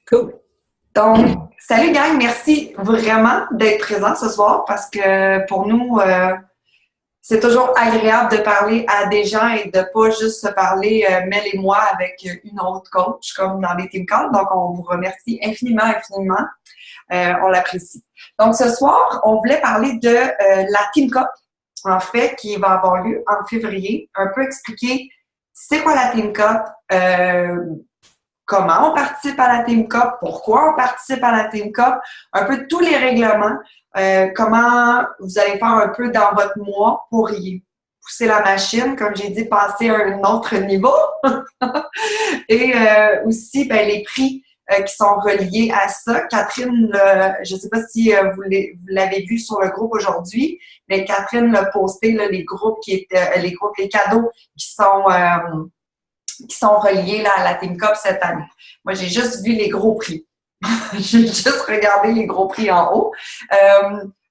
Cool. Donc, salut gang, merci vraiment d'être présent ce soir parce que pour nous, c'est toujours agréable de parler à des gens et de pas juste se parler Mel et moi avec une autre coach comme dans les team calls. Donc, on vous remercie infiniment, infiniment. On l'apprécie. Donc, ce soir, on voulait parler de la Team Cup, en fait, qui va avoir lieu en février. Un peu expliquer c'est quoi la Team Cup, comment on participe à la Team Cup, pourquoi on participe à la Team Cup, un peu tous les règlements, comment vous allez faire un peu dans votre mois pour y pousser la machine, comme j'ai dit, passer à un autre niveau. Et aussi, ben, les prix qui sont reliés à ça. Catherine, je ne sais pas si vous l'avez vu sur le groupe aujourd'hui, mais Catherine l'a posté, là, les groupes, les cadeaux qui sont reliés là, à la Team Cup cette année. Moi, j'ai juste vu les gros prix. J'ai juste regardé les gros prix en haut.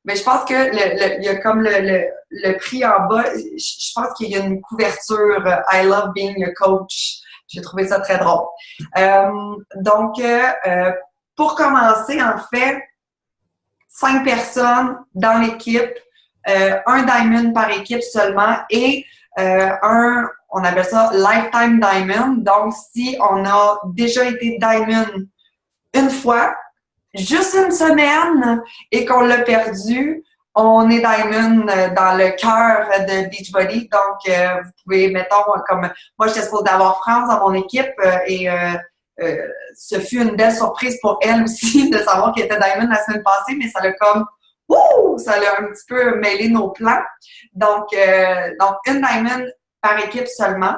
Mais je pense que il y a comme le prix en bas, je pense qu'il y a une couverture I love being a coach. J'ai trouvé ça très drôle. Donc, pour commencer, en fait, 5 personnes dans l'équipe, un diamond par équipe seulement et on appelle ça Lifetime Diamond. Donc, si on a déjà été Diamond une fois, juste une semaine, et qu'on l'a perdu, on est Diamond dans le cœur de Beachbody. Donc, vous pouvez, mettons, comme moi, j'étais supposée d'avoir France dans mon équipe et ce fut une belle surprise pour elle aussi de savoir qu'elle était Diamond la semaine passée, mais ça l'a comme ça l'a un petit peu mêlé nos plans. Donc une Diamond par équipe seulement.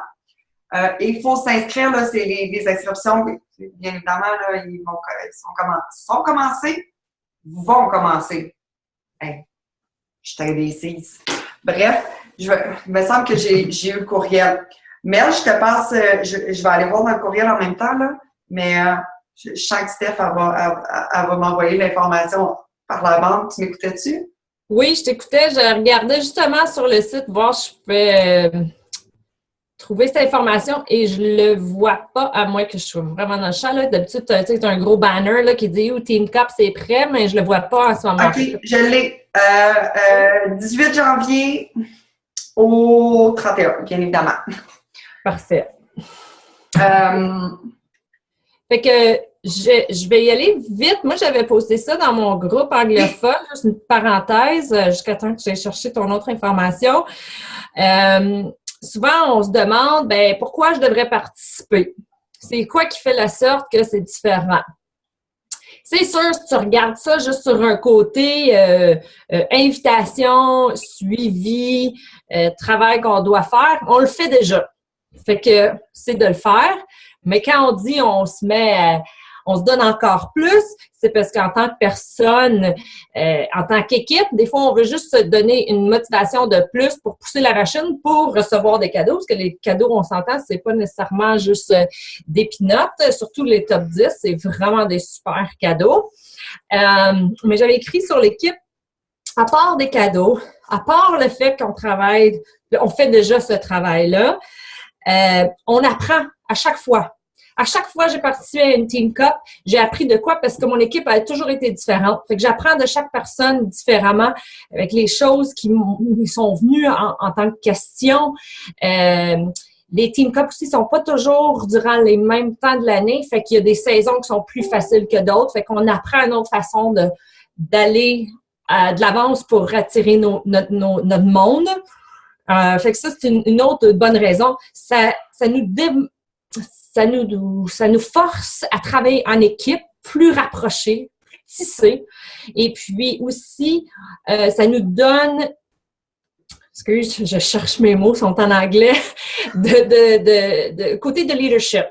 Et il faut s'inscrire, là, c'est les inscriptions, bien évidemment, là, ils vont commencer. Hey, je suis indécise. Bref, il me semble que j'ai eu le courriel. Mel, je te passe, je vais aller voir dans le courriel en même temps, là, mais je sens que Steph, elle va m'envoyer l'information par la bande. Tu m'écoutais-tu? Oui, je t'écoutais. Je regardais justement sur le site voir si je pouvais trouver cette information et je le vois pas, à moins que je sois vraiment dans le champ. D'habitude, tu as un gros banner là, qui dit « Team Cup, c'est prêt », mais je le vois pas en ce moment. OK, je l'ai. 18 janvier au 31, bien évidemment. Parfait. Fait que je vais y aller vite. Moi, j'avais posté ça dans mon groupe anglophone, juste une parenthèse, jusqu'à temps que j'ai cherché ton autre information. Souvent, on se demande, pourquoi je devrais participer? C'est quoi qui fait la sorte que c'est différent? C'est sûr, si tu regardes ça juste sur un côté invitation, suivi, travail qu'on doit faire, on le fait déjà. Fait que c'est de le faire. Mais quand on dit on se donne encore plus, c'est parce qu'en tant que personne, en tant qu'équipe, des fois, on veut juste se donner une motivation de plus pour pousser la machine pour recevoir des cadeaux. Parce que les cadeaux, on s'entend, c'est pas nécessairement juste des peanuts. Surtout les top 10, c'est vraiment des super cadeaux. Mais j'avais écrit sur l'équipe, à part des cadeaux, à part le fait qu'on travaille, on fait déjà ce travail-là, on apprend à chaque fois. À chaque fois que j'ai participé à une Team Cup, j'ai appris de quoi? Parce que mon équipe a toujours été différente. Fait que j'apprends de chaque personne différemment avec les choses qui sont venues en tant que question. Les Team Cup aussi sont pas toujours durant les mêmes temps de l'année. Fait qu'il y a des saisons qui sont plus faciles que d'autres. Fait qu'on apprend une autre façon d'aller de l'avance pour attirer notre monde. Fait que ça, c'est une autre bonne raison. Ça nous force à travailler en équipe, plus rapprochés, plus tissés. Et puis aussi, ça nous donne, excuse, je cherche mes mots, sont en anglais, de côté de leadership.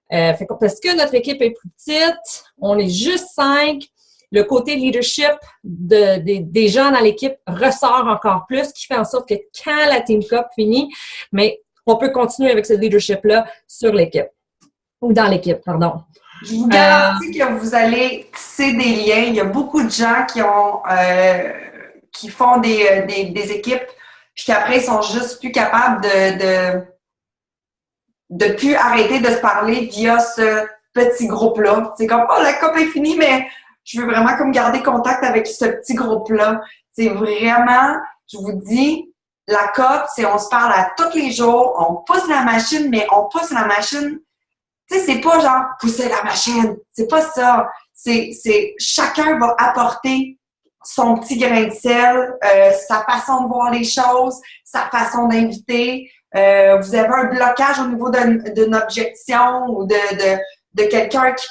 Parce que notre équipe est plus petite, on est juste 5, le côté leadership des gens dans l'équipe ressort encore plus, ce qui fait en sorte que quand la Team Cup finit, mais on peut continuer avec ce leadership-là sur l'équipe. Ou dans l'équipe, pardon. Je vous garantis que vous allez tisser des liens. Il y a beaucoup de gens qui font des équipes puis qu'après, ils sont juste plus capables de plus arrêter de se parler via ce petit groupe-là. C'est comme, oh, la COP est finie, mais je veux vraiment comme garder contact avec ce petit groupe-là. C'est vraiment, je vous dis, la COP, c'est on se parle à tous les jours, on pousse la machine, mais on pousse la machine. Tu sais, c'est pas genre pousser la machine. C'est pas ça. C'est chacun va apporter son petit grain de sel, sa façon de voir les choses, sa façon d'inviter. Vous avez un blocage au niveau d'une objection ou de quelqu'un qui,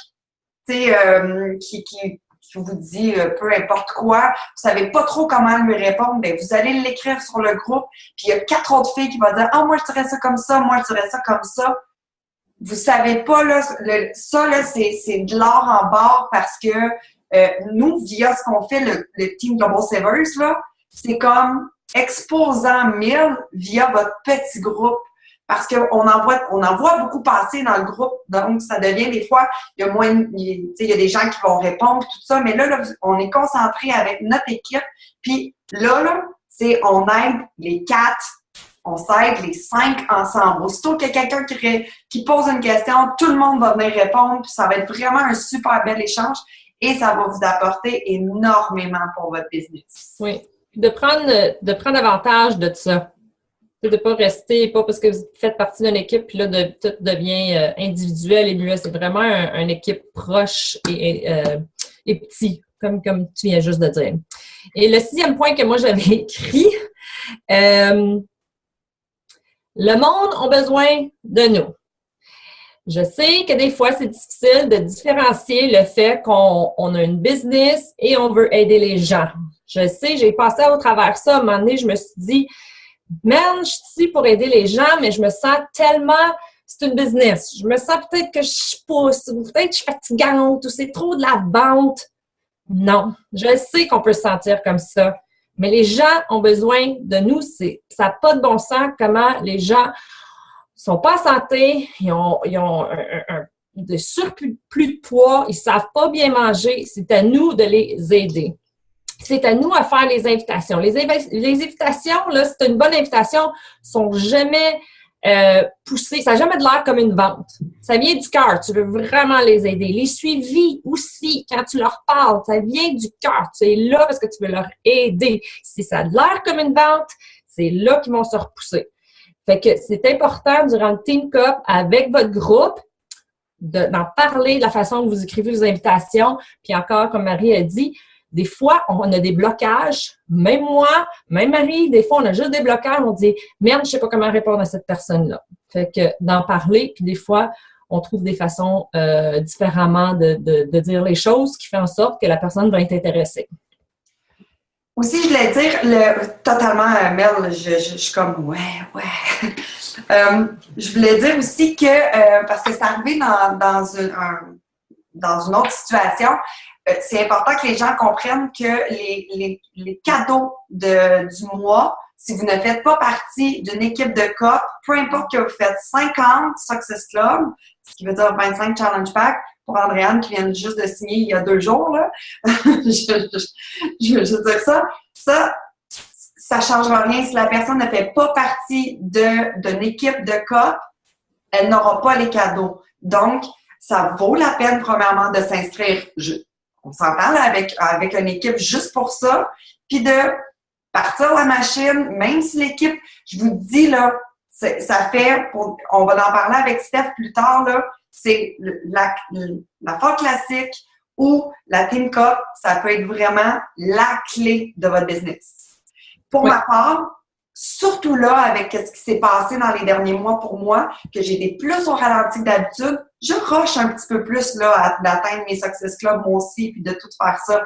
tu sais, qui vous dit peu importe quoi, vous savez pas trop comment lui répondre, bien, vous allez l'écrire sur le groupe, puis il y a 4 autres filles qui vont dire « Ah, moi, je dirais ça comme ça, moi, je dirais ça comme ça. » Vous savez pas, là, ça, là, c'est de l'or en barre parce que nous, via ce qu'on fait, le Team Global Savers, là, c'est comme exposant 1000 via votre petit groupe. Parce qu'on en voit beaucoup passer dans le groupe. Donc, ça devient des fois, il y a moins, il y a des gens qui vont répondre, tout ça. Mais là, on est concentré avec notre équipe. Puis là, c'est on aide les 4, on s'aide les 5 ensemble. Aussitôt qu'il y a quelqu'un qui pose une question, tout le monde va venir répondre. Puis ça va être vraiment un super bel échange et ça va vous apporter énormément pour votre business. Oui. De prendre avantage de ça. De ne pas rester, pas parce que vous faites partie d'une équipe, puis là, tout devient individuel et mieux. C'est vraiment une équipe proche et petit, comme tu viens juste de dire. Et le 6e point que moi, j'avais écrit, le monde a besoin de nous. Je sais que des fois, c'est difficile de différencier le fait qu'on a une business et on veut aider les gens. Je sais, j'ai passé au travers ça. À un moment donné, je me suis dit, man, je suis ici pour aider les gens, mais je me sens tellement... C'est une business. Je me sens peut-être que je pousse, ou peut-être que je suis fatigante, ou c'est trop de la vente. Non. Je sais qu'on peut se sentir comme ça. Mais les gens ont besoin de nous. Ça n'a pas de bon sens comment les gens sont pas en santé, ils ont des surplus de poids, ils savent pas bien manger. C'est à nous de les aider. C'est à nous à faire les invitations. Les invitations, là, c'est une bonne invitation, sont jamais poussées, ça n'a jamais de l'air comme une vente. Ça vient du cœur, tu veux vraiment les aider. Les suivis aussi, quand tu leur parles, ça vient du cœur. Tu es là parce que tu veux leur aider. Si ça a de l'air comme une vente, c'est là qu'ils vont se repousser. Fait que c'est important durant le Team Cup avec votre groupe d'en parler de la façon que vous écrivez vos invitations. Puis encore, comme Marie a dit, des fois, on a des blocages. Même moi, même Marie, des fois, on a juste des blocages. On dit « Merde, je ne sais pas comment répondre à cette personne-là. » Fait que d'en parler, puis des fois, on trouve des façons différemment de dire les choses qui fait en sorte que la personne va être intéressée. Aussi, je voulais dire, totalement, Mel, je suis comme, ouais. Je voulais dire aussi que, parce que c'est arrivé dans une autre situation, c'est important que les gens comprennent que les cadeaux du mois, si vous ne faites pas partie d'une équipe de COP, peu importe que vous faites 50 Success Club, ce qui veut dire 25 Challenge Pack, pour Andréane qui vient juste de signer il y a 2 jours, là. je veux dire ça changera rien. Si la personne ne fait pas partie d'une équipe de COP, elle n'aura pas les cadeaux. Donc, ça vaut la peine, premièrement, de s'inscrire. On s'entend là, avec une équipe juste pour ça, puis de partir la machine, même si l'équipe, je vous dis, là, ça fait, on va en parler avec Steph plus tard, là, c'est la fois classique ou la Team Cup, ça peut être vraiment la clé de votre business. Pour ma part, surtout là, avec ce qui s'est passé dans les derniers mois pour moi, que j'ai été plus au ralenti que d'habitude, je rush un petit peu plus là d'atteindre mes Success Club, moi aussi, puis de tout faire ça.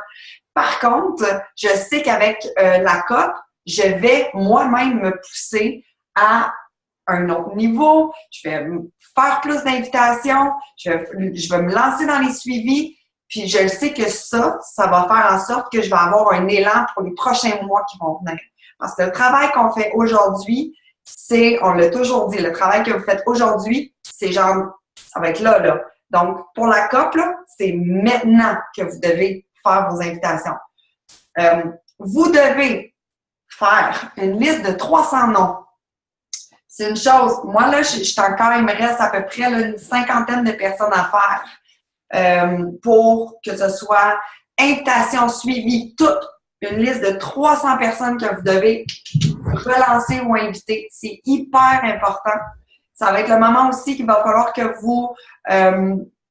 Par contre, je sais qu'avec la COP, je vais moi-même me pousser à un autre niveau. Je vais faire plus d'invitations. Je vais me lancer dans les suivis. Puis je sais que ça va faire en sorte que je vais avoir un élan pour les prochains mois qui vont venir. Parce que le travail qu'on fait aujourd'hui, on l'a toujours dit, le travail que vous faites aujourd'hui, c'est genre, ça va être là. Donc, pour la COP, là, c'est maintenant que vous devez faire vos invitations. Vous devez faire une liste de 300 noms. C'est une chose. Moi, là, il me reste à peu près là, une 50aine de personnes à faire. pour que ce soit invitation suivie, toute une liste de 300 personnes que vous devez relancer ou inviter. C'est hyper important. Ça va être le moment aussi qu'il va falloir que vous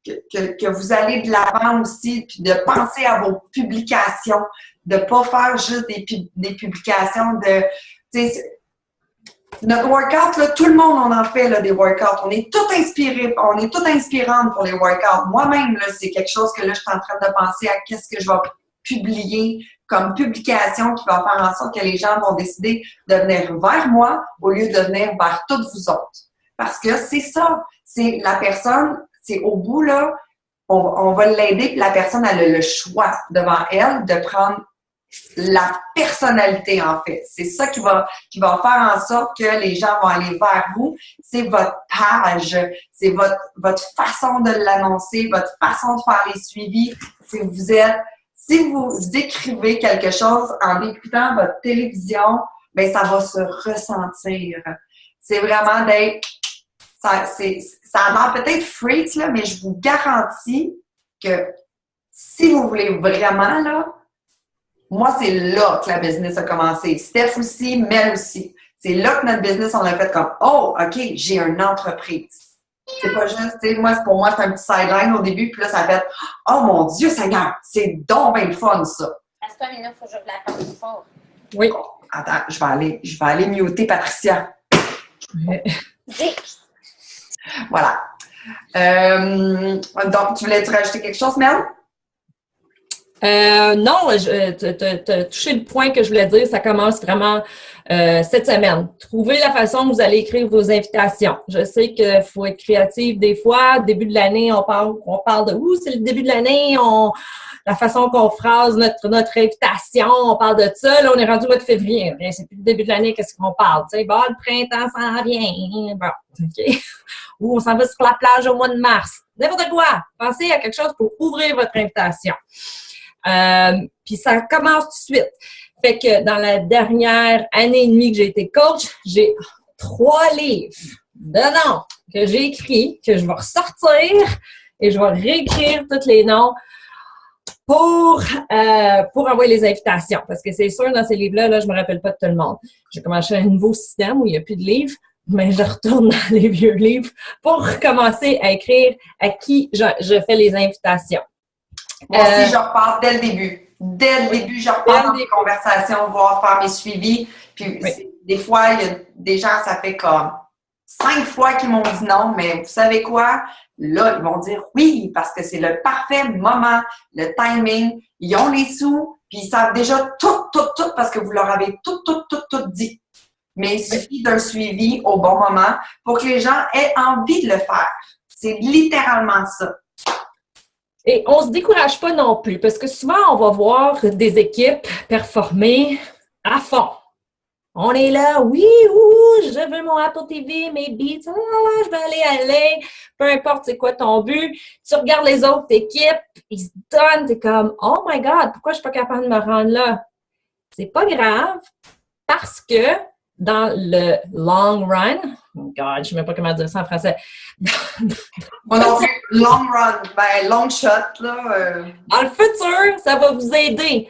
que vous allez de l'avant aussi, puis de penser à vos publications, de pas faire juste des publications de, tu sais, notre workout, là, tout le monde en fait là, des workouts. On est tout inspiré, on est tout inspirante pour les workouts. Moi-même, là, c'est quelque chose que là, je suis en train de penser à qu'est-ce que je vais publier comme publication qui va faire en sorte que les gens vont décider de venir vers moi au lieu de venir vers toutes vous autres. Parce que c'est ça, c'est la personne, c'est au bout, là, on va l'aider, puis la personne, elle a le choix devant elle de prendre la personnalité, en fait. C'est ça qui va faire en sorte que les gens vont aller vers vous. C'est votre page, c'est votre façon de l'annoncer, votre façon de faire les suivis. Si vous écrivez quelque chose en écoutant votre télévision, bien, ça va se ressentir. C'est vraiment d'être... Ça a l'air peut-être freak, là, mais je vous garantis que si vous voulez vraiment, là, moi, c'est là que la business a commencé. Steph aussi, Mel aussi. C'est là que notre business, on a fait comme « Oh, OK, j'ai une entreprise. » C'est pas juste, tu sais, pour moi, c'est un petit sideline au début, puis là, ça fait « Oh mon Dieu Seigneur, c'est donc bien le fun, ça! » Attends, mais là, il faut que je la parle plus fort. Oui. Attends, je vais aller muter Patricia. Zic! Voilà. Donc, tu voulais-tu rajouter quelque chose, Mel? Non, tu as touché le point que je voulais dire. Ça commence vraiment cette semaine. Trouvez la façon dont vous allez écrire vos invitations. Je sais qu'il faut être créatif des fois. Début de l'année, on parle de c'est le début de l'année, la façon qu'on phrase notre invitation, on parle de ça. Là, on est rendu au mois de février. C'est plus le début de l'année, qu'est-ce qu'on parle? Tu sais, le printemps s'en vient. Bon, OK. Ou on s'en va sur la plage au mois de mars. N'importe quoi. Pensez à quelque chose pour ouvrir votre invitation. Puis ça commence tout de suite. Fait que dans la dernière année et demie que j'ai été coach, j'ai 3 livres de noms que j'ai écrits, que je vais ressortir et je vais réécrire tous les noms pour envoyer les invitations. Parce que c'est sûr, dans ces livres-là, là, je me rappelle pas de tout le monde. J'ai commencé un nouveau système où il n'y a plus de livres, mais je retourne dans les vieux livres pour commencer à écrire à qui je fais les invitations. Moi aussi, je repars dès le début. Dès le début, je repars dans mes conversations, voir faire mes suivis. Puis des fois, il y a des gens, ça fait comme 5 fois qu'ils m'ont dit non, mais vous savez quoi? Là, ils vont dire oui, parce que c'est le parfait moment, le timing. Ils ont les sous, puis ils savent déjà tout, parce que vous leur avez tout dit. Mais il suffit d'un suivi au bon moment pour que les gens aient envie de le faire. C'est littéralement ça. Et on se décourage pas non plus, parce que souvent, on va voir des équipes performer à fond. On est là, oui, je veux mon Apple TV, mes beats, je vais aller, peu importe c'est quoi ton but. Tu regardes les autres équipes, ils se donnent, t'es comme, oh my God, pourquoi je suis pas capable de me rendre là? C'est pas grave, parce que dans le long run, oh God, je sais même pas comment dire ça en français. Moi non plus, long run, long shot, là. Dans le futur, ça va vous aider.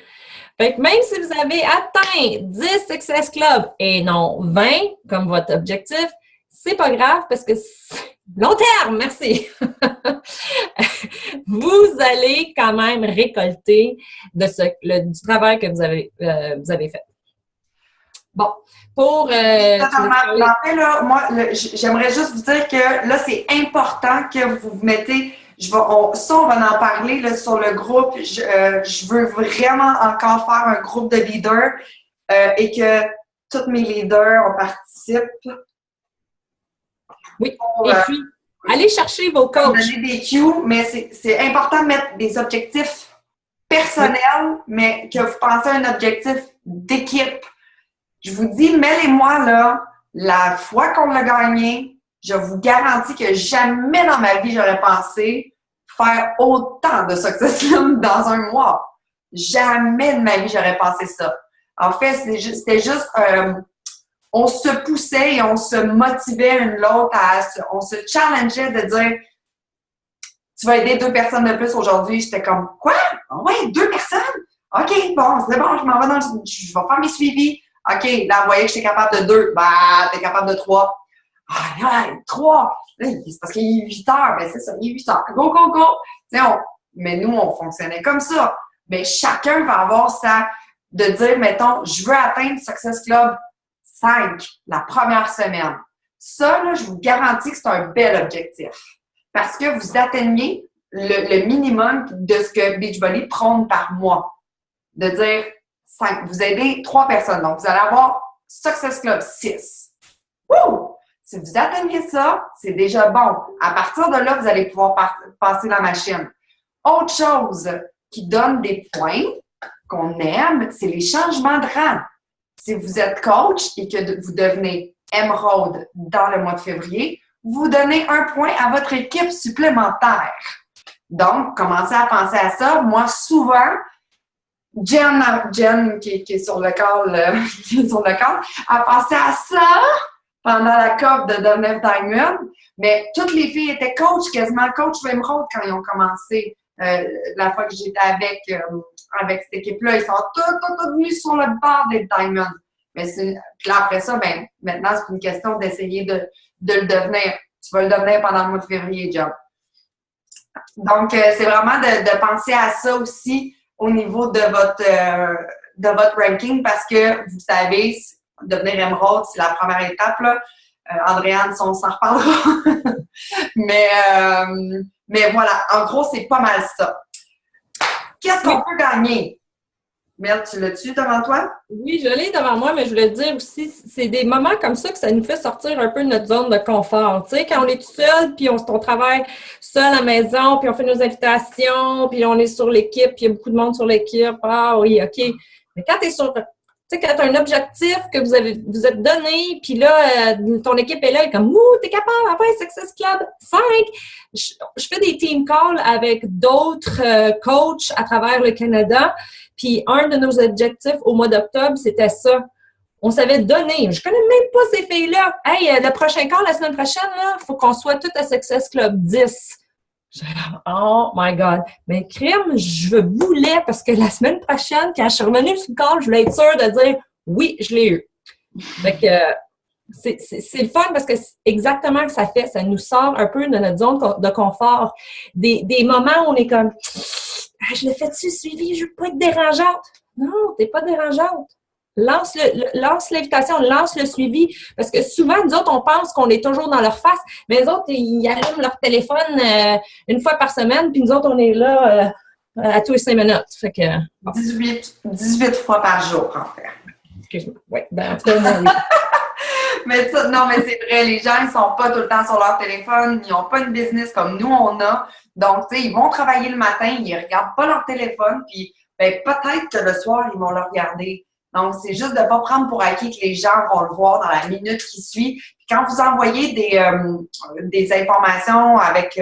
Fait que même si vous avez atteint 10 Success Club et non 20 comme votre objectif, c'est pas grave parce que c'est long terme, merci. Vous allez quand même récolter du travail que vous avez fait. Bon, pour... En fait, là, moi, j'aimerais juste vous dire que là, c'est important que vous vous mettez... on va en parler là, sur le groupe. Je veux vraiment encore faire un groupe de leaders et que tous mes leaders en participent. Oui, et puis, allez chercher vos coachs. Donner des cues, mais c'est important de mettre des objectifs personnels, mais que vous pensez à un objectif d'équipe. Je vous dis, Mel et moi, là, la fois qu'on l'a gagné, je vous garantis que jamais dans ma vie, j'aurais pensé faire autant de Success Club dans un mois. Jamais de ma vie, j'aurais pensé ça. En fait, c'était juste on se poussait et on se motivait l'une l'autre, on se challengeait de dire tu vas aider 2 personnes de plus aujourd'hui. J'étais comme, quoi? Ah ouais, 2 personnes? OK, bon, c'est bon, je m'en vais je vais faire mes suivis. OK, là, vous voyez que j'étais capable de 2. Bah, t'es capable de 3. Ah, ouais, 3. Là, c'est parce qu'il est 8 heures. Ben, c'est ça, il est 8 heures. Go, go, go. Tu sais, mais nous, on fonctionnait comme ça. Mais chacun va avoir de dire, mettons, je veux atteindre Success Club 5 la première semaine. Ça, là, je vous garantis que c'est un bel objectif. Parce que vous atteignez le minimum de ce que Beachbody prône par mois. De dire 5. Vous aidez 3 personnes. Donc, vous allez avoir Success Club 6. Wouh! Si vous atteignez ça, c'est déjà bon. À partir de là, vous allez pouvoir passer la machine. Autre chose qui donne des points qu'on aime, c'est les changements de rang. Si vous êtes coach et que vous devenez Emerald dans le mois de février, vous donnez 1 point à votre équipe supplémentaire. Donc, commencez à penser à ça. Moi, souvent, Jen qui est sur le call, a pensé à ça pendant la COP de devenir Diamond. Mais toutes les filles étaient quasiment coach Emerald quand ils ont commencé. La fois que j'étais avec cette équipe-là, ils sont tous venus sur le bord des Diamond. Mais puis là, après ça, ben, maintenant, c'est une question d'essayer de le devenir. Tu vas le devenir pendant le mois de février, John. Donc, c'est vraiment de penser à ça aussi au niveau de votre ranking parce que, vous savez, devenir Emerald, c'est la première étape, là. Andréane, on s'en reparlera. mais voilà, en gros, c'est pas mal ça. Qu'est-ce qu'on peut gagner? Mel, tu l'as-tu devant toi? Oui, je l'ai devant moi, mais je voulais te dire aussi, c'est des moments comme ça que ça nous fait sortir un peu de notre zone de confort. Tu sais, quand on est tout seul, puis on travaille seul à la maison, puis on fait nos invitations, puis on est sur l'équipe, puis il y a beaucoup de monde sur l'équipe. Ah oui, OK. Mais quand tu es sur... Tu sais, quand tu as un objectif que vous êtes donné, puis là, ton équipe est là, elle est comme « Ouh, t'es capable, après Success Club 5! » Je fais des team calls avec d'autres coachs à travers le Canada, puis un de nos objectifs au mois d'octobre, c'était ça. On s'avait donné. Je connais même pas ces filles-là. « Hey, le prochain call, la semaine prochaine, il faut qu'on soit toutes à Success Club 10. » Oh my God! Mais crime, je voulais parce que la semaine prochaine, quand je suis revenue sur le call, je voulais être sûre de dire oui, je l'ai eu. Fait que c'est le fun parce que c'est exactement ce que ça fait. Ça nous sort un peu de notre zone de confort. Des moments où on est comme je le fais-tu suivi, je veux pas être dérangeante. Non, t'es pas dérangeante. Lance l'invitation, lance le suivi. Parce que souvent, nous autres, on pense qu'on est toujours dans leur face, mais les autres, ils allument leur téléphone 1 fois par semaine, puis nous autres, on est là à tous les 5 minutes. Fait que, bon. 18 fois par jour, en fait. Excuse-moi. Oui, ben, en tout cas, moi, oui. Mais ça, non, mais c'est vrai, les gens, ils sont pas tout le temps sur leur téléphone, ils n'ont pas une business comme nous, on a. Donc, tu sais, ils vont travailler le matin, ils regardent pas leur téléphone, puis ben, peut-être que le soir, ils vont le regarder. Donc, c'est juste de ne pas prendre pour acquis que les gens vont le voir dans la minute qui suit. Puis quand vous envoyez des informations avec...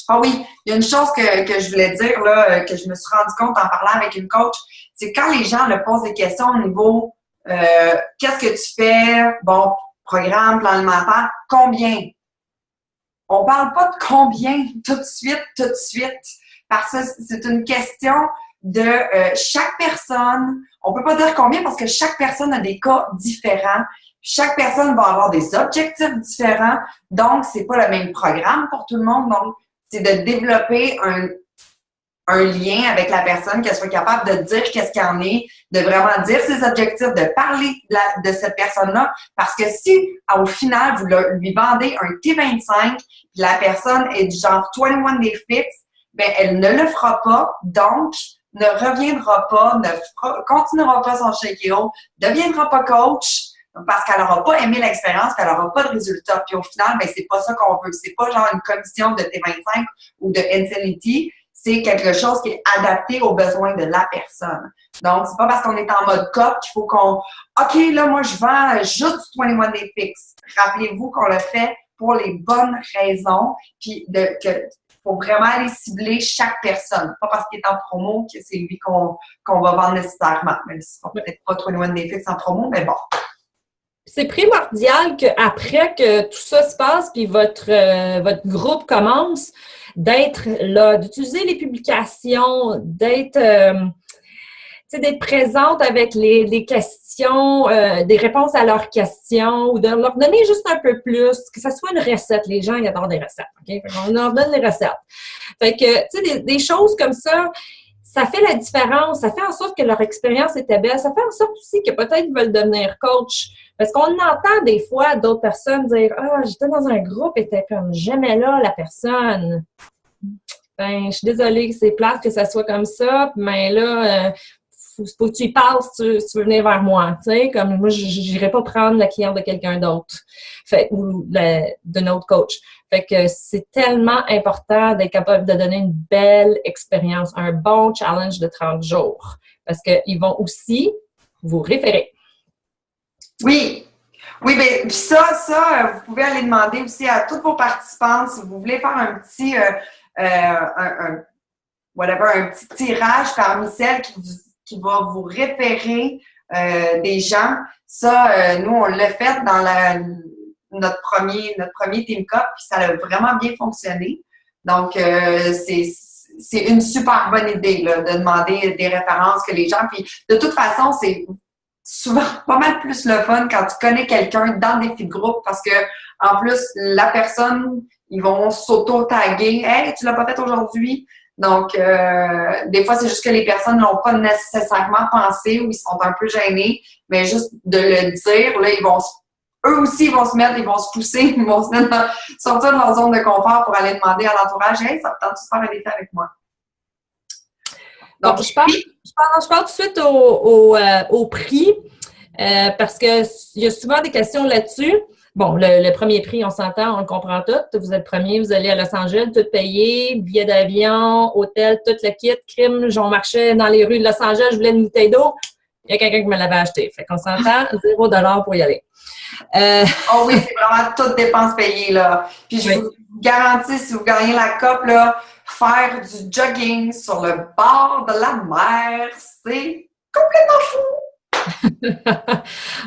Ah oui, il y a une chose que je voulais dire, là, que je me suis rendu compte en parlant avec une coach, c'est quand les gens leur posent des questions au niveau qu'est-ce que tu fais? Bon, programme, plan alimentaire, combien? On ne parle pas de combien tout de suite, parce que c'est une question de chaque personne. On peut pas dire combien parce que chaque personne a des cas différents. Chaque personne va avoir des objectifs différents. Donc, c'est pas le même programme pour tout le monde. Donc, c'est de développer un lien avec la personne, qu'elle soit capable de dire qu'est-ce qu'il y en est, de vraiment dire ses objectifs, de parler de cette personne-là. Parce que si, au final, vous lui vendez un T25, puis la personne est du genre 21 Day Fix, ben elle ne le fera pas. Donc, ne reviendra pas, continuera pas son Shake It All, ne deviendra pas coach parce qu'elle n'aura pas aimé l'expérience, qu'elle n'aura pas de résultat. Puis au final, ben, c'est pas ça qu'on veut. C'est pas genre une commission de T25 ou de Insanity. C'est quelque chose qui est adapté aux besoins de la personne. Donc, c'est pas parce qu'on est en mode COP qu'il faut qu'on... OK, là, moi, je vends juste 21 Day Fix. Rappelez-vous qu'on le fait pour les bonnes raisons, puis faut vraiment aller cibler chaque personne. Pas parce qu'il est en promo que c'est lui qu'on va vendre nécessairement. Même si c'est peut-être pas 21 Day Fix en promo, mais bon. C'est primordial qu'après que tout ça se passe puis votre groupe commence, d'être là, d'utiliser les publications, d'être présente avec les questions, des réponses à leurs questions ou de leur donner juste un peu plus, que ce soit une recette. Les gens, ils adorent des recettes, OK? On leur donne les recettes. Fait que, tu sais, des choses comme ça fait la différence. Ça fait en sorte que leur expérience était belle. Ça fait en sorte aussi que peut-être ils veulent devenir coach. Parce qu'on entend des fois d'autres personnes dire « Ah, j'étais dans un groupe et t'es comme j'aimais là la personne. » Ben, je suis désolée que c'est plate que ça soit comme ça, mais là, faut que tu y parles si tu veux venir vers moi. Tu sais, comme moi, j'irai pas prendre la cliente de quelqu'un d'autre. Ou d'un autre coach. Fait que c'est tellement important d'être capable de donner une belle expérience, un bon challenge de 30 jours. Parce qu'ils vont aussi vous référer. Oui. Oui, bien, puis ça, vous pouvez aller demander aussi à tous vos participants si vous voulez faire un petit un petit tirage parmi celles qui va vous référer des gens. Ça, nous, on l'a fait dans notre premier Team Cup, puis ça a vraiment bien fonctionné. Donc, c'est une super bonne idée là, de demander des références que les gens. Puis, de toute façon, c'est souvent pas mal plus le fun quand tu connais quelqu'un dans des défi de groupe parce que, en plus, la personne, ils vont s'auto-taguer. « Hey, tu l'as pas fait aujourd'hui? » Donc, des fois, c'est juste que les personnes l'ont pas nécessairement pensé ou ils sont un peu gênés, mais juste de le dire, là, eux aussi, ils vont se pousser, ils vont sortir de leur zone de confort pour aller demander à l'entourage « Hey, ça te tente de faire un défi avec moi? » Donc, je parle tout de suite au prix parce qu'il y a souvent des questions là-dessus. Bon, le premier prix, on s'entend, on le comprend tout. Vous êtes premier, vous allez à Los Angeles, tout payé, billet d'avion, hôtel, tout le kit, crime. On marchait dans les rues de Los Angeles, je voulais une bouteille d'eau. Il y a quelqu'un qui me l'avait acheté. Fait qu'on s'entend, $0 pour y aller. Oh oui, c'est vraiment toutes dépenses payées, là. Puis je vous garantis, si vous gagnez la coupe, là, faire du jogging sur le bord de la mer, c'est complètement fou!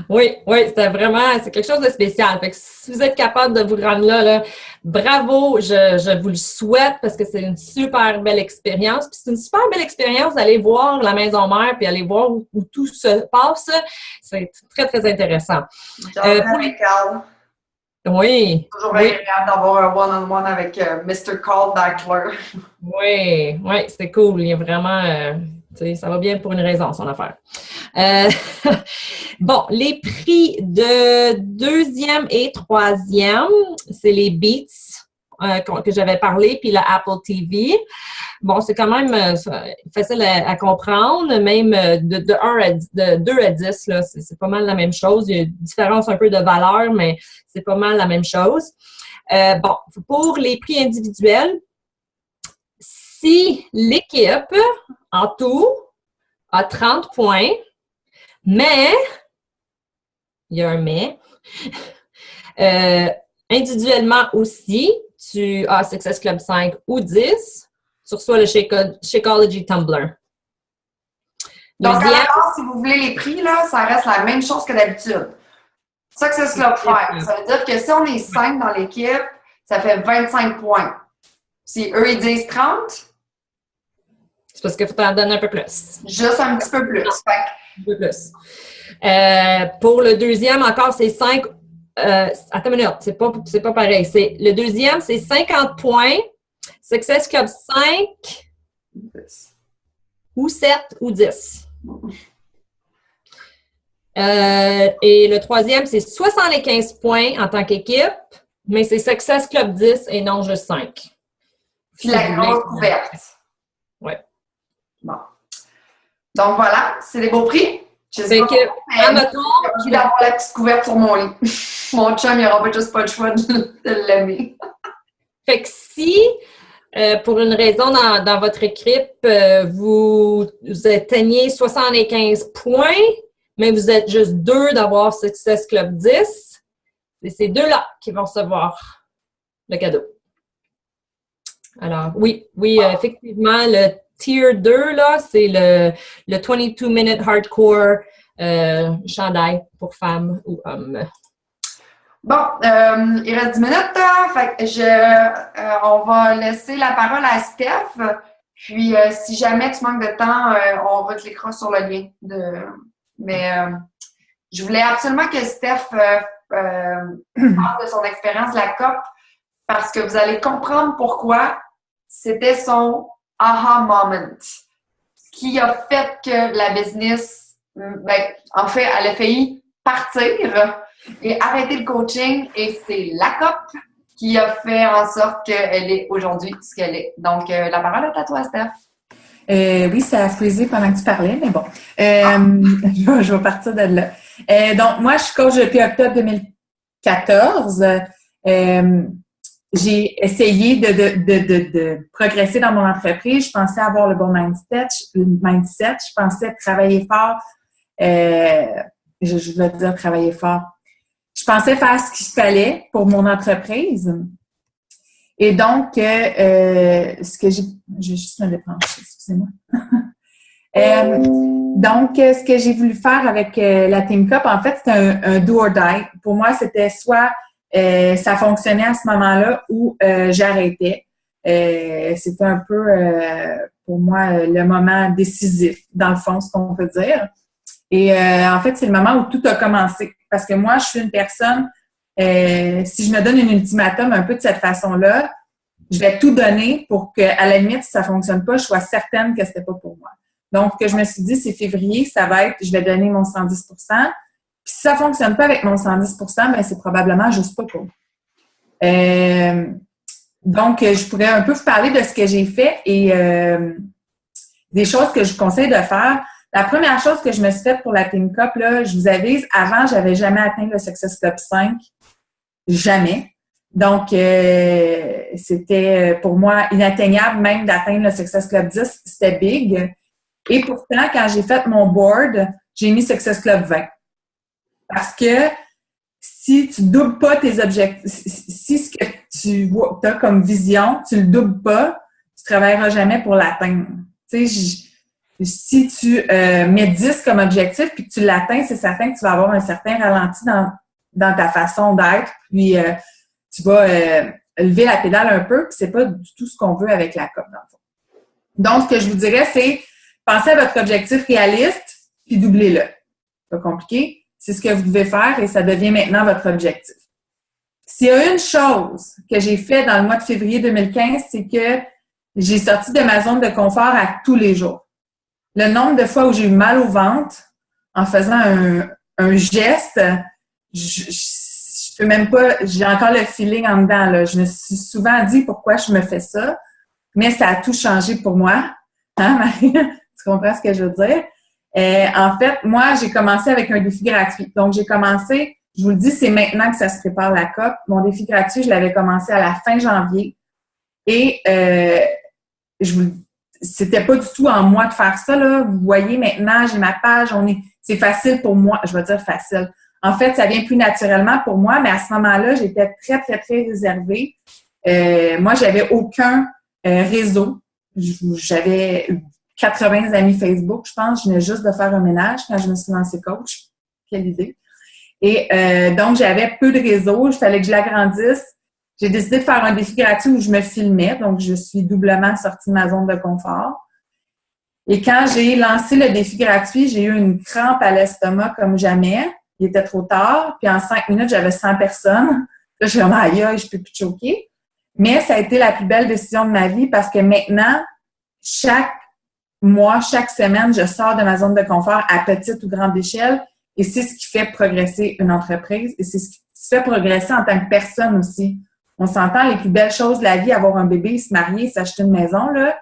Oui, c'est quelque chose de spécial. Fait que si vous êtes capable de vous rendre là, bravo, je vous le souhaite parce que c'est une super belle expérience. Puis c'est une super belle expérience d'aller voir la maison mère puis aller voir où tout se passe. C'est très, très intéressant. Oui. Toujours agréable d'avoir un one-on-one avec Mr. Carl Dackler. Oui, c'est cool. Il y a vraiment... ça va bien pour une raison, son affaire. Bon, les prix de deuxième et troisième, c'est les Beats que j'avais parlé, puis la Apple TV. Bon, c'est quand même facile à comprendre, même de 2 à 10, là, c'est pas mal la même chose. Il y a une différence un peu de valeur, mais c'est pas mal la même chose. Bon, pour les prix individuels, si l'équipe, en tout, a 30 points, mais, il y a un mais, individuellement aussi, tu as Success Club 5 ou 10, tu reçois le Shakeology Tumbler. Donc, à la base, si vous voulez les prix, là, ça reste la même chose que d'habitude. Success Club 5, ça veut dire que si on est 5 dans l'équipe, ça fait 25 points. Si eux, ils disent 30, c'est parce qu'il faut t'en donner un peu plus. Juste un petit peu plus. Un peu plus. Pour le deuxième, encore, c'est 5. Attends une minute, c'est pas pareil. Le deuxième, c'est 50 points. Success Club 5 ou 7 ou 10. Et le troisième, c'est 75 points en tant qu'équipe, mais c'est Success Club 10 et non juste 5. Puis la grosse couverte. Oui. Bon. Donc voilà, c'est des beaux prix. Je sais pas j'ai envie d'avoir la petite couverte sur mon lit. Mon chum, il n'aura juste pas le choix de l'aimer. Fait que si, pour une raison dans votre équipe, vous atteignez 75 points, mais vous êtes juste 2 d'avoir Success Club 10, c'est ces 2-là qui vont recevoir le cadeau. Alors, oui, effectivement, le Tier 2, là, c'est le 22-minute hardcore chandail pour femmes ou hommes. Bon, il reste 10 minutes, hein? Fait que on va laisser la parole à Steph. Puis, si jamais tu manques de temps, on recliquera sur le lien. Mais je voulais absolument que Steph parle de son expérience de la COP parce que vous allez comprendre pourquoi c'était son aha moment. Ce qui a fait que la business, en fait, elle a failli partir et arrêter le coaching. Et c'est la COP qui a fait en sorte qu'elle est aujourd'hui ce qu'elle est. Donc, la parole est à toi, Steph. Oui, ça a freezé pendant que tu parlais, mais bon. Je vais partir de là. Donc, moi, je suis coach depuis octobre 2014. J'ai essayé de progresser dans mon entreprise. Je pensais avoir le bon mindset. Je pensais travailler fort. Je veux dire travailler fort. Je pensais faire ce qu'il fallait pour mon entreprise. Et donc, ce que j'ai juste me débrancher, excusez-moi. Donc, ce que j'ai voulu faire avec la Team Cup, en fait, c'était un do or die. Pour moi, c'était soit ça fonctionnait à ce moment-là ou j'arrêtais. C'était un peu, pour moi, le moment décisif, dans le fond, ce qu'on peut dire. Et en fait, c'est le moment où tout a commencé. Parce que moi, je suis une personne, si je me donne un ultimatum un peu de cette façon-là, je vais tout donner pour qu'à la limite, si ça ne fonctionne pas, je sois certaine que ce n'était pas pour moi. Donc, que je me suis dit, c'est février, ça va être, je vais donner mon 110 %. Puis si ça ne fonctionne pas avec mon 110 %, bien, c'est probablement juste pas pour moi. Donc, je pourrais un peu vous parler de ce que j'ai fait et des choses que je vous conseille de faire. La première chose que je me suis faite pour la Team Cup, là, je vous avise, avant, je n'avais jamais atteint le Success Club 5. Jamais. Donc, c'était pour moi inatteignable même d'atteindre le Success Club 10. C'était big. Et pourtant, quand j'ai fait mon board, j'ai mis Success Club 20. Parce que si tu ne doubles pas tes objectifs, si ce que tu as comme vision, tu ne le doubles pas, tu ne travailleras jamais pour l'atteindre. Tu sais, si tu mets 10 comme objectif puis que tu l'atteins, c'est certain que tu vas avoir un certain ralenti dans ta façon d'être. Puis, tu vas lever la pédale un peu, puis c'est pas du tout ce qu'on veut avec la COP, dans le fond. Donc, ce que je vous dirais, c'est pensez à votre objectif réaliste, puis doublez-le. Pas compliqué. C'est ce que vous devez faire et ça devient maintenant votre objectif. S'il y a une chose que j'ai fait dans le mois de février 2015, c'est que j'ai sorti de ma zone de confort à tous les jours. Le nombre de fois où j'ai eu mal au ventre en faisant un geste, je peux même pas, j'ai encore le feeling en dedans, là. Je me suis souvent dit pourquoi je me fais ça, mais ça a tout changé pour moi. Hein, Marie? Tu comprends ce que je veux dire? En fait, moi, j'ai commencé avec un défi gratuit. Donc, j'ai commencé, je vous le dis, c'est maintenant que ça se prépare la COP. Mon défi gratuit, je l'avais commencé à la fin janvier. Et c'était pas du tout en moi de faire ça, là. Vous voyez, maintenant, j'ai ma page, c'est facile pour moi. Je vais dire facile. En fait, ça vient plus naturellement pour moi, mais à ce moment-là, j'étais très, très, très réservée. Moi, j'avais aucun réseau. J'avais 80 amis Facebook, je pense. Je venais juste de faire un ménage quand je me suis lancée coach. Quelle idée. Et donc, j'avais peu de réseau. Il fallait que je l'agrandisse. J'ai décidé de faire un défi gratuit où je me filmais. Donc, je suis doublement sortie de ma zone de confort. Et quand j'ai lancé le défi gratuit, j'ai eu une crampe à l'estomac comme jamais. Il était trop tard. Puis en 5 minutes, j'avais 100 personnes. Là, je suis comme, aïe, je peux plus choquer. Mais ça a été la plus belle décision de ma vie parce que maintenant, chaque mois, chaque semaine, je sors de ma zone de confort à petite ou grande échelle et c'est ce qui fait progresser une entreprise et c'est ce qui fait progresser en tant que personne aussi. On s'entend, les plus belles choses de la vie, avoir un bébé, se marier, s'acheter une maison, là,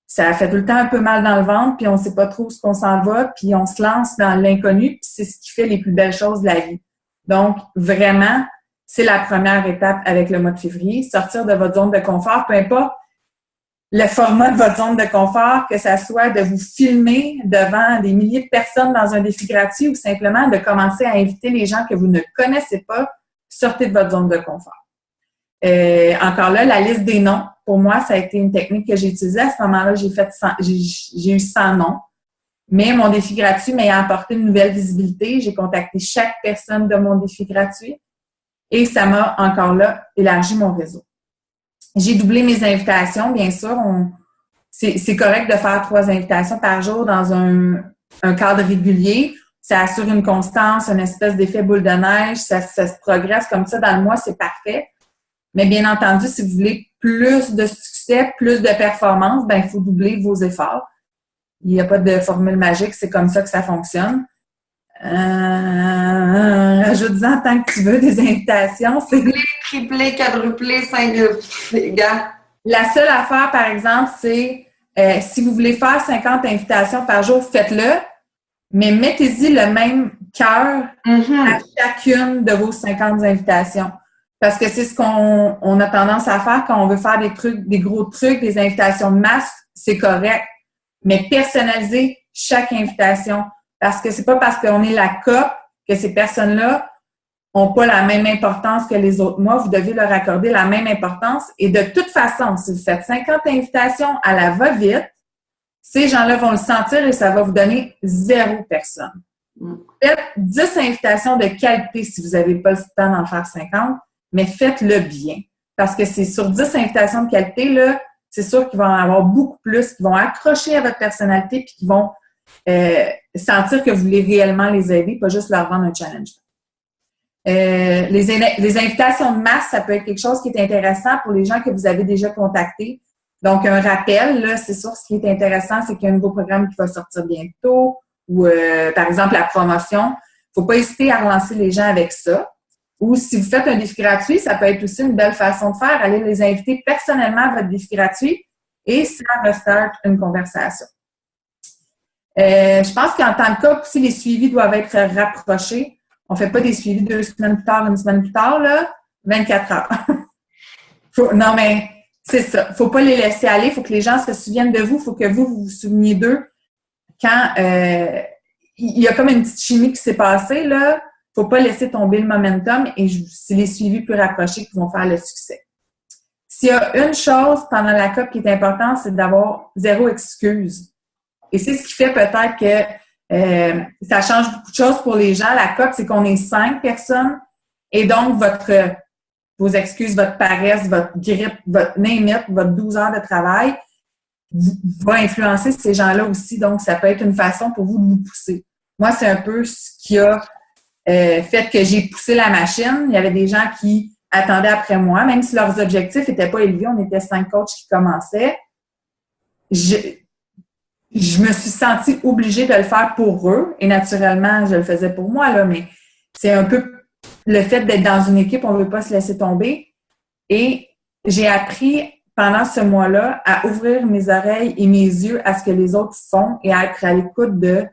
ça fait tout le temps un peu mal dans le ventre puis on sait pas trop où on s'en va puis on se lance dans l'inconnu puis c'est ce qui fait les plus belles choses de la vie. Donc, vraiment, c'est la première étape avec le mois de février. Sortir de votre zone de confort, peu importe le format de votre zone de confort, que ça soit de vous filmer devant des milliers de personnes dans un défi gratuit ou simplement de commencer à inviter les gens que vous ne connaissez pas, sortez de votre zone de confort. Encore là, la liste des noms, pour moi, ça a été une technique que j'ai utilisée. À ce moment-là, j'ai eu 100 noms. Mais mon défi gratuit m'a apporté une nouvelle visibilité. J'ai contacté chaque personne de mon défi gratuit. Et ça m'a encore là élargi mon réseau. J'ai doublé mes invitations, bien sûr. C'est correct de faire 3 invitations par jour dans un cadre régulier. Ça assure une constance, une espèce d'effet boule de neige. Ça se progresse comme ça dans le mois, c'est parfait. Mais bien entendu, si vous voulez plus de succès, plus de performance, ben il faut doubler vos efforts. Il n'y a pas de formule magique, c'est comme ça que ça fonctionne. Rajoute-en tant que tu veux des invitations. Triplé, triplé, quadruplé, cinquuplé, gars. La seule affaire, par exemple, c'est si vous voulez faire 50 invitations par jour, faites-le, mais mettez-y le même cœur à chacune de vos 50 invitations. Parce que c'est ce qu'on a tendance à faire quand on veut faire des gros trucs, des invitations de masse, c'est correct. Mais personnalisez chaque invitation. Parce que c'est pas parce qu'on est la COP que ces personnes-là n'ont pas la même importance que les autres mois. Vous devez leur accorder la même importance. Et de toute façon, si vous faites 50 invitations à la va-vite, ces gens-là vont le sentir et ça va vous donner 0 personne. Faites 10 invitations de qualité si vous n'avez pas le temps d'en faire 50, mais faites-le bien. Parce que c'est sur 10 invitations de qualité, là, c'est sûr qu'il va en avoir beaucoup plus qui vont accrocher à votre personnalité puis qui vont sentir que vous voulez réellement les aider, pas juste leur vendre un challenge. Les invitations de masse, ça peut être quelque chose qui est intéressant pour les gens que vous avez déjà contactés. Donc, un rappel, là, c'est sûr, ce qui est intéressant, c'est qu'il y a un nouveau programme qui va sortir bientôt ou, par exemple, la promotion. Il ne faut pas hésiter à relancer les gens avec ça. Ou si vous faites un défi gratuit, ça peut être aussi une belle façon de faire. Allez les inviter personnellement à votre défi gratuit et ça restart une conversation. Je pense qu'en tant que cas, aussi, les suivis doivent être rapprochés. On ne fait pas des suivis 2 semaines plus tard, 1 semaine plus tard, là, 24 heures. Non, mais c'est ça. Il ne faut pas les laisser aller. Il faut que les gens se souviennent de vous. Il faut que vous vous souveniez d'eux. Quand il y a comme une petite chimie qui s'est passée, là, il ne faut pas laisser tomber le momentum et c'est les suivis plus rapprochés qui vont faire le succès. S'il y a une chose pendant la COP qui est importante, c'est d'avoir 0 excuse. Et c'est ce qui fait peut-être que ça change beaucoup de choses pour les gens. La COP, c'est qu'on est 5 personnes et donc vos excuses, votre paresse, votre grippe, votre name it, votre 12 heures de travail va influencer ces gens-là aussi. Donc, ça peut être une façon pour vous de vous pousser. Moi, c'est un peu ce qui a fait que j'ai poussé la machine. Il y avait des gens qui attendaient après moi, même si leurs objectifs n'étaient pas élevés. On était 5 coachs qui commençaient. Je me suis sentie obligée de le faire pour eux. Et naturellement, je le faisais pour moi, là, mais c'est un peu le fait d'être dans une équipe, on ne veut pas se laisser tomber. Et j'ai appris pendant ce mois-là à ouvrir mes oreilles et mes yeux à ce que les autres font et à être à l'écoute de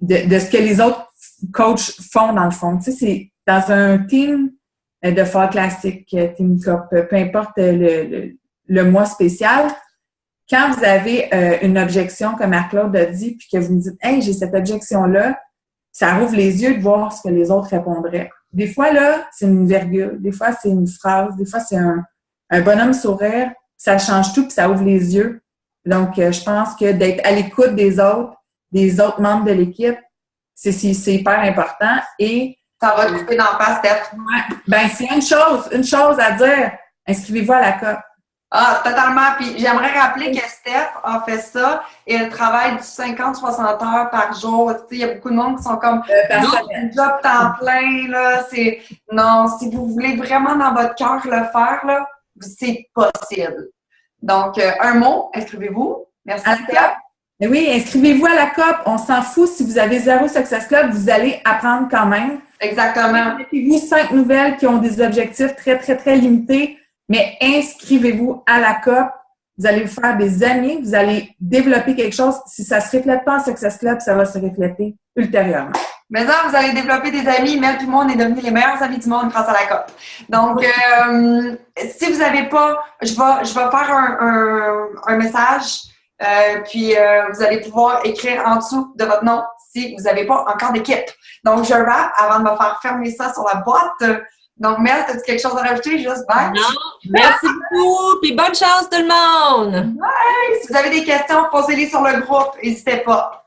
ce que les autres coachs font dans le fond. Tu sais, c'est dans un team de Fall Classic, Team Cup, peu importe le mois spécial, quand vous avez une objection, comme Marc-Claude a dit, puis que vous me dites « Hey, j'ai cette objection-là », ça rouvre les yeux de voir ce que les autres répondraient. Des fois, là, c'est une virgule, des fois, c'est une phrase, des fois, c'est un bonhomme sourire, ça change tout, puis ça ouvre les yeux. Donc, je pense que d'être à l'écoute des autres membres de l'équipe, c'est hyper important. Et ça va te couper dans la face, Steph. Ouais, ben, c'est une chose à dire. Inscrivez-vous à la COP. Ah, totalement. Puis j'aimerais rappeler que Steph a fait ça et elle travaille du 50-60 heures par jour. Tu sais, il y a beaucoup de monde qui sont comme un job temps plein, là. Non, si vous voulez vraiment dans votre cœur le faire, là, c'est possible. Donc, un mot, inscrivez-vous. Merci, Steph. Oui, inscrivez-vous à la COP. On s'en fout. Si vous avez 0 Success Club, vous allez apprendre quand même. Exactement. Mettez-vous 5 nouvelles qui ont des objectifs très, très, très limités. Mais inscrivez-vous à la COP. Vous allez vous faire des amis. Vous allez développer quelque chose. Si ça ne se reflète pas en Success Club, ça va se refléter ultérieurement. Mais ça, vous allez développer des amis. Mel et moi, on est devenus les meilleurs amis du monde grâce à la COP. Donc, si vous n'avez pas, je vais faire un message. Puis, vous allez pouvoir écrire en dessous de votre nom si vous n'avez pas encore d'équipe. Donc, je rappe avant de me faire fermer ça sur la boîte. Donc, Mel, as-tu quelque chose à rajouter? Juste bye. Non, merci beaucoup. Puis bonne chance tout le monde. Bye. Si vous avez des questions, posez-les sur le groupe. N'hésitez pas.